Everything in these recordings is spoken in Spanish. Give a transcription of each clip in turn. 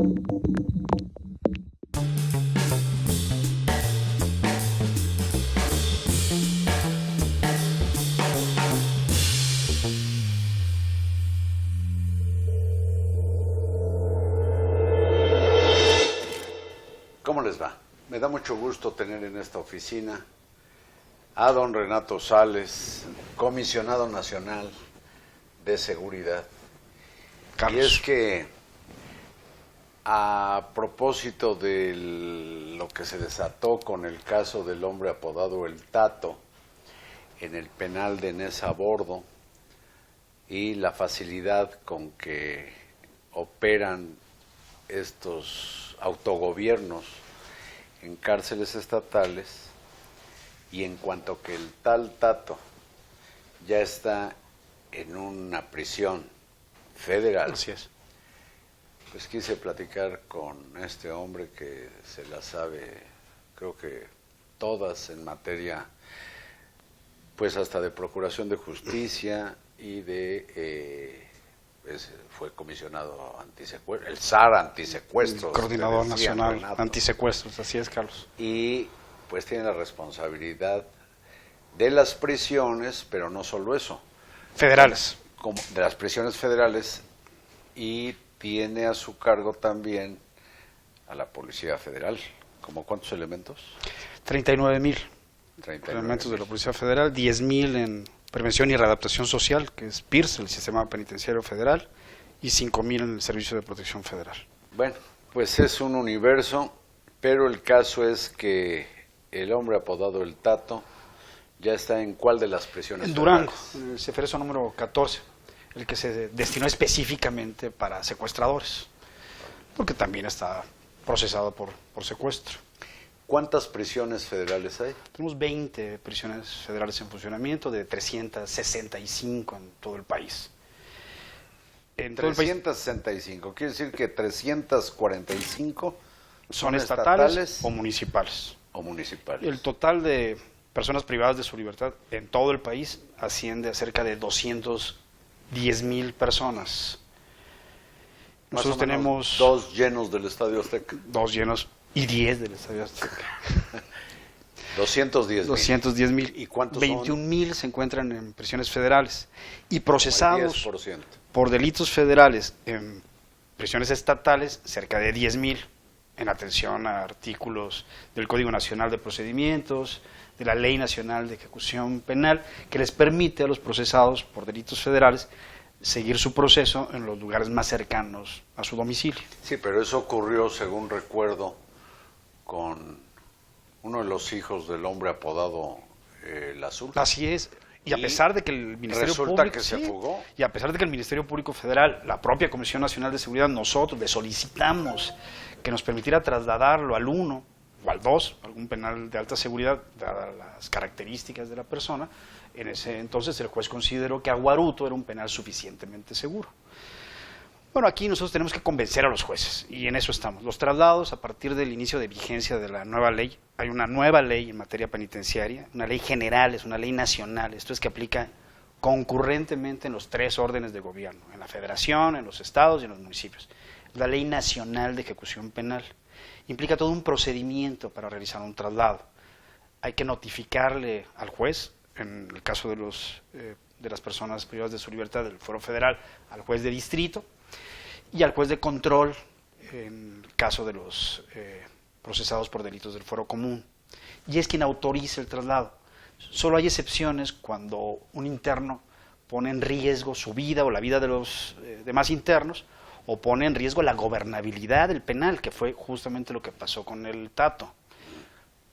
¿Cómo les va? Me da mucho gusto tener en esta oficina a don Renato Sales, comisionado nacional de seguridad. Carlos. Y es que a propósito de lo que se desató con el caso del hombre apodado El Tato en el penal de Neza Bordo y la facilidad con que operan estos autogobiernos en cárceles estatales, y en cuanto que el tal Tato ya está en una prisión federal, Así es. pues quise platicar con este hombre que se la sabe, creo que todas en materia, pues hasta de procuración de justicia y de fue comisionado antisecuestro, el SAR antisecuestros, Coordinador decía Nacional Renato. Antisecuestros, así es, Carlos. Y pues tiene la responsabilidad de las prisiones, pero no solo eso, Federales. como de las prisiones federales, y tiene a su cargo también a la Policía Federal. ¿Cómo cuántos elementos? 39,000 39,000 elementos de la Policía Federal, 10,000 en Prevención y Readaptación Social, que es PIRS, el Sistema Penitenciario Federal, y 5,000 en el Servicio de Protección Federal. Bueno, pues es un universo, pero el caso es que el hombre apodado El Tato ya está en ¿cuál de las prisiones En Durango, federales? en el Ceferezo número 14, el que se destinó específicamente para secuestradores, porque también está procesado por secuestro. ¿Cuántas prisiones federales hay? Tenemos 20 prisiones federales en funcionamiento, de 365 en todo el país. En todo el país 365, quiere decir que 345 son estatales o municipales. o municipales. El total de personas privadas de su libertad en todo el país asciende a cerca de 210,000 personas. Más Nosotros o menos tenemos 2 llenos del Estadio Azteca. 2 llenos y 10 del Estadio Azteca. 210,000. 210,000. ¿Y cuántos 21,000 se encuentran en prisiones federales y son? procesados Como el 10%. por delitos federales en prisiones estatales, cerca de 10,000, en atención a artículos del Código Nacional de Procedimientos, de la Ley Nacional de Ejecución Penal, que les permite a los procesados por delitos federales seguir su proceso en los lugares más cercanos a su domicilio. Sí, pero eso ocurrió, según recuerdo, con uno de los hijos del hombre apodado El Azul. Así es. Y a pesar de que el Ministerio resulta Público que se fugó. y a pesar de que el Ministerio Público Federal, la propia Comisión Nacional de Seguridad, nosotros le solicitamos que nos permitiera trasladarlo al 1 o al 2, algún penal de alta seguridad, dadas las características de la persona, en ese entonces el juez consideró que Aguaruto era un penal suficientemente seguro. Bueno, aquí nosotros tenemos que convencer a los jueces, y en eso estamos. Los traslados, a partir del inicio de vigencia de la nueva ley, hay una nueva ley en materia penitenciaria, una ley general, es una ley nacional, esto es que aplica concurrentemente en los 3 órdenes de gobierno, en la federación, en los estados y en los municipios. La Ley Nacional de Ejecución Penal implica todo un procedimiento para realizar un traslado. Hay que notificarle al juez, en el caso de las personas privadas de su libertad del Fuero Federal, al juez de distrito y al juez de control en el caso de los procesados por delitos del Fuero Común. Y es quien autoriza el traslado. Solo hay excepciones cuando un interno pone en riesgo su vida o la vida de los demás internos, o pone en riesgo la gobernabilidad del penal, que fue justamente lo que pasó con el Tato.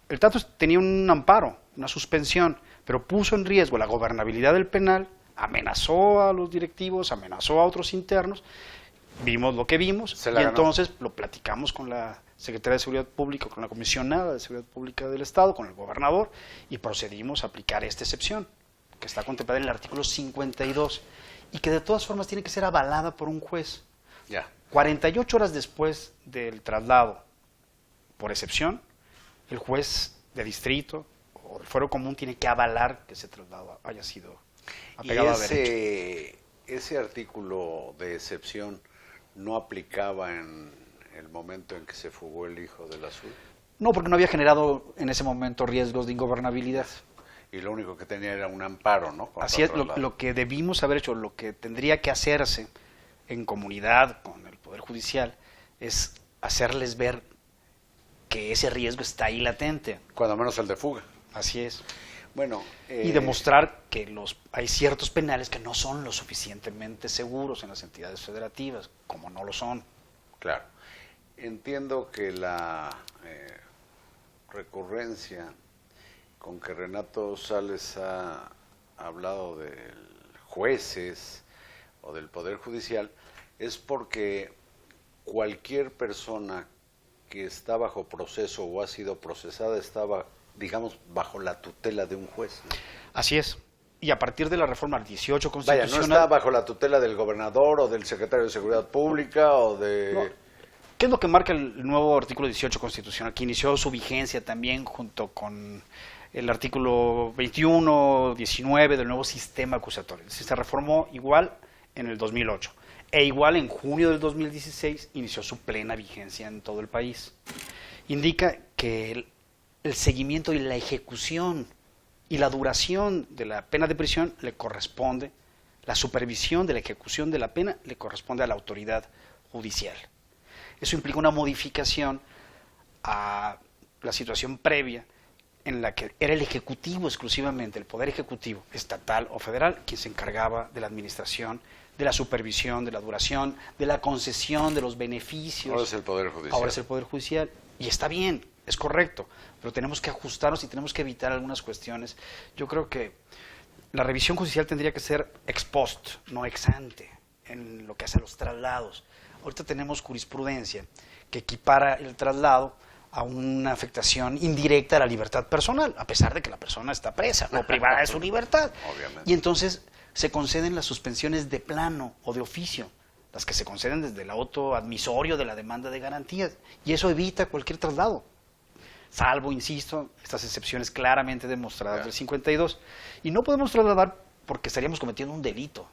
El Tato tenía un amparo, una suspensión, pero puso en riesgo la gobernabilidad del penal, amenazó a los directivos, amenazó a otros internos, vimos lo que vimos, y entonces lo platicamos con la Secretaría de Seguridad Pública, con la Comisionada de Seguridad Pública del Estado, con el gobernador, y procedimos a aplicar esta excepción, que está contemplada en el artículo 52, y que de todas formas tiene que ser avalada por un juez. 48 horas después del traslado, por excepción, el juez de distrito o del Fuero Común tiene que avalar que ese traslado haya sido apegado a derecho. Ese artículo de excepción no aplicaba en el momento en que se fugó el hijo del azul. No, porque no había generado en ese momento riesgos de ingobernabilidad. Y lo único que tenía era un amparo, ¿no? Así es, lo que debimos haber hecho, lo que tendría que hacerse en comunidad con el Poder Judicial, es hacerles ver que ese riesgo está ahí latente. Cuando menos el de fuga. Así es. Bueno, y demostrar que hay ciertos penales que no son lo suficientemente seguros en las entidades federativas, como no lo son. Claro. Entiendo que la recurrencia con que Renato Sales ha hablado de jueces o del Poder Judicial es porque cualquier persona que está bajo proceso o ha sido procesada estaba, digamos, bajo la tutela de un juez, ¿no? Así es. Y a partir de la reforma 18 constitucional... Vaya, no está bajo la tutela del gobernador o del secretario de Seguridad Pública o de... No. ¿Qué es lo que marca el nuevo artículo 18 constitucional, que inició su vigencia también junto con el artículo 21, 19 del nuevo sistema acusatorio? Se reformó igual en el 2008 e igual en junio del 2016 inició su plena vigencia en todo el país. Indica que el seguimiento y la ejecución y la duración de la pena de prisión le corresponde, la supervisión de la ejecución de la pena le corresponde a la autoridad judicial. Eso implica una modificación a la situación previa en la que era el Ejecutivo exclusivamente, el Poder Ejecutivo, estatal o federal, quien se encargaba de la administración, de la supervisión, de la duración, de la concesión de los beneficios. Ahora es el Poder Judicial. Ahora es el Poder Judicial. Y está bien, es correcto, pero tenemos que ajustarnos y tenemos que evitar algunas cuestiones. Yo creo que la revisión judicial tendría que ser ex post, no ex ante, en lo que hace a los traslados. Ahorita tenemos jurisprudencia que equipara el traslado a una afectación indirecta a la libertad personal, a pesar de que la persona está presa o privada de su libertad. Obviamente. Y entonces se conceden las suspensiones de plano o de oficio, las que se conceden desde el auto admisorio de la demanda de garantías, y eso evita cualquier traslado, salvo, insisto, estas excepciones claramente demostradas del 52. Y no podemos trasladar porque estaríamos cometiendo un delito.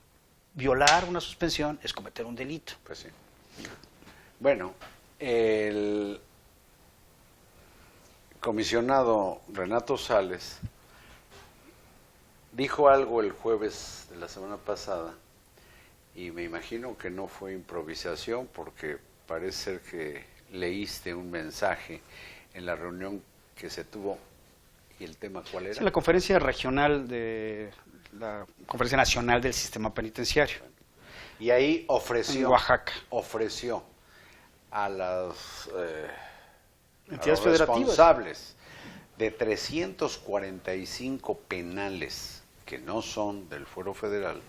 Violar una suspensión es cometer un delito. Pues sí. Bueno, el comisionado Renato Sales dijo algo el jueves de la semana pasada y me imagino que no fue improvisación porque parece ser que leíste un mensaje en la reunión que se tuvo. ¿Y el tema cuál era? Sí, la conferencia regional de la Conferencia Nacional del Sistema Penitenciario. Y ahí ofreció, en Oaxaca, a las entidades a los federativas responsables de 345 penales que no son del Fuero Federal,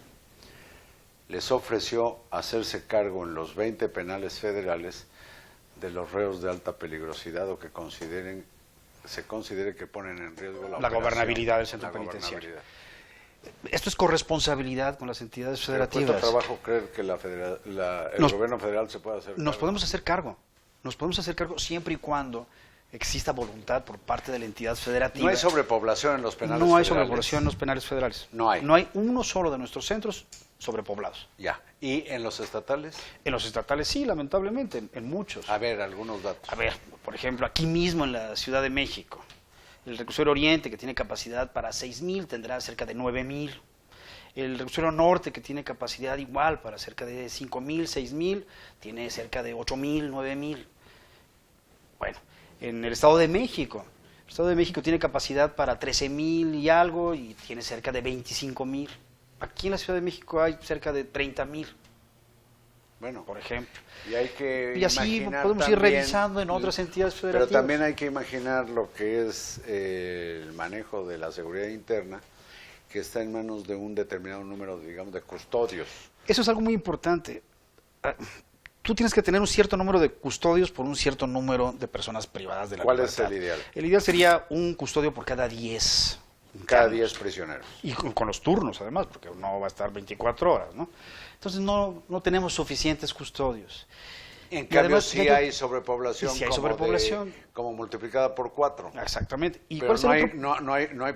les ofreció hacerse cargo en los 20 penales federales de los reos de alta peligrosidad o que se considere que ponen en riesgo la gobernabilidad del centro penitenciario. Esto es corresponsabilidad con las entidades federativas. ¿Cuesta trabajo creer que el gobierno federal se puede hacer cargo? Nos podemos hacer cargo siempre y cuando exista voluntad por parte de la entidad federativa. No hay sobrepoblación en los penales federales. No hay sobrepoblación en los penales federales. No hay. No hay uno solo de nuestros centros sobrepoblados. Ya. ¿Y en los estatales? En los estatales sí, lamentablemente, en muchos. A ver, algunos datos. A ver, por ejemplo, aquí mismo en la Ciudad de México, el reclusorio Oriente, que tiene capacidad para 6,000, tendrá cerca de 9,000. El reclusorio Norte, que tiene capacidad igual para cerca de 5,000, 6,000, tiene cerca de 8,000, 9,000. Bueno, en el Estado de México, tiene capacidad para 13,000 y algo y tiene cerca de 25,000. Aquí en la Ciudad de México hay cerca de 30,000. Bueno, por ejemplo. Y hay que y así podemos también, ir revisando en otras entidades federativas. Pero también hay que imaginar lo que es el manejo de la seguridad interna, que está en manos de un determinado número, digamos, de custodios. Eso es algo muy importante. Tú tienes que tener un cierto número de custodios por un cierto número de personas privadas de la libertad. ¿Cuál es el ideal? El ideal sería un custodio por cada 10. Cada 10 prisioneros. Y con los turnos, además, porque no va a estar 24 horas, ¿no? Entonces no tenemos suficientes custodios. En cambio, además, sí hay sobrepoblación, sí hay sobrepoblación. Como multiplicada por 4. Exactamente. ¿Y pero no hay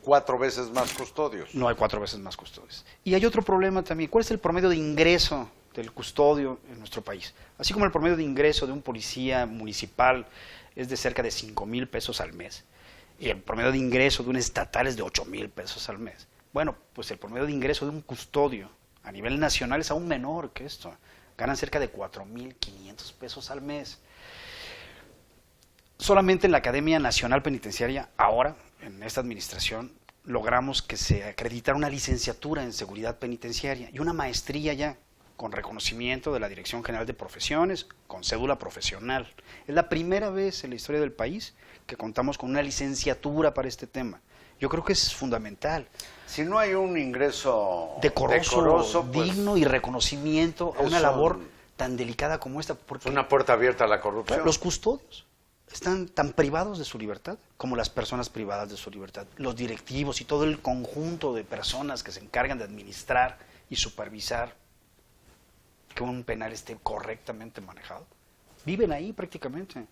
4 veces más custodios. No hay 4 veces más custodios. Y hay otro problema también. ¿Cuál es el promedio de ingreso del custodio en nuestro país. Así como el promedio de ingreso de un policía municipal es de cerca de 5,000 pesos al mes y el promedio de ingreso de un estatal es de 8,000 pesos al mes. Bueno, pues el promedio de ingreso de un custodio a nivel nacional es aún menor que esto. Ganan cerca de 4,500 pesos al mes. Solamente en la Academia Nacional Penitenciaria, ahora, en esta administración, logramos que se acreditara una licenciatura en seguridad penitenciaria y una maestría ya, con reconocimiento de la Dirección General de Profesiones, con cédula profesional. Es la primera vez en la historia del país que contamos con una licenciatura para este tema. Yo creo que es fundamental. Si no hay un ingreso decoroso pues, digno y reconocimiento a una labor tan delicada como esta. Porque una puerta abierta a la corrupción. Los custodios están tan privados de su libertad como las personas privadas de su libertad. Los directivos y todo el conjunto de personas que se encargan de administrar y supervisar que un penal esté correctamente manejado, viven ahí prácticamente.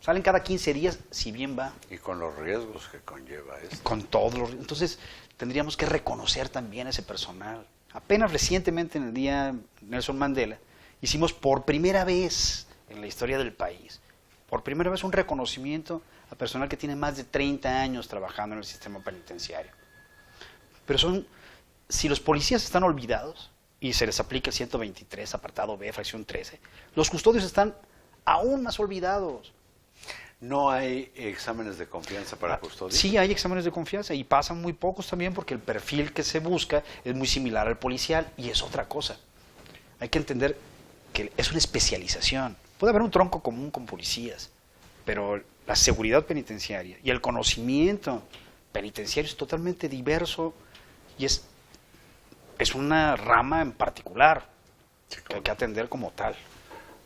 Salen cada 15 días, si bien va. Y con los riesgos que conlleva esto. Con todos los riesgos. Entonces, tendríamos que reconocer también a ese personal. Apenas recientemente, en el día Nelson Mandela, hicimos por primera vez en la historia del país, por primera vez un reconocimiento a personal que tiene más de 30 años trabajando en el sistema penitenciario. Pero si los policías están olvidados y se les aplica el 123, apartado B, fracción 13, los custodios están aún más olvidados. ¿No hay exámenes de confianza para custodios? Sí, hay exámenes de confianza y pasan muy pocos también porque el perfil que se busca es muy similar al policial y es otra cosa. Hay que entender que es una especialización. Puede haber un tronco común con policías, pero la seguridad penitenciaria y el conocimiento penitenciario es totalmente diverso y es una rama en particular que hay que atender como tal.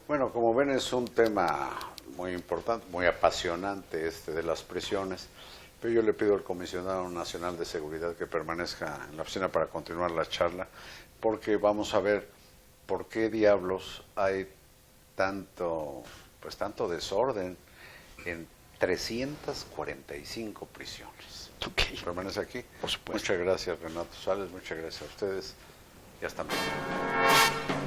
Bueno, como ven, es un tema muy importante, muy apasionante de las prisiones, pero yo le pido al Comisionado Nacional de Seguridad que permanezca en la oficina para continuar la charla, porque vamos a ver por qué diablos hay tanto desorden en 345 prisiones. Okay. Permanece aquí. Por supuesto. Muchas gracias, Renato Sales, muchas gracias a ustedes y hasta luego.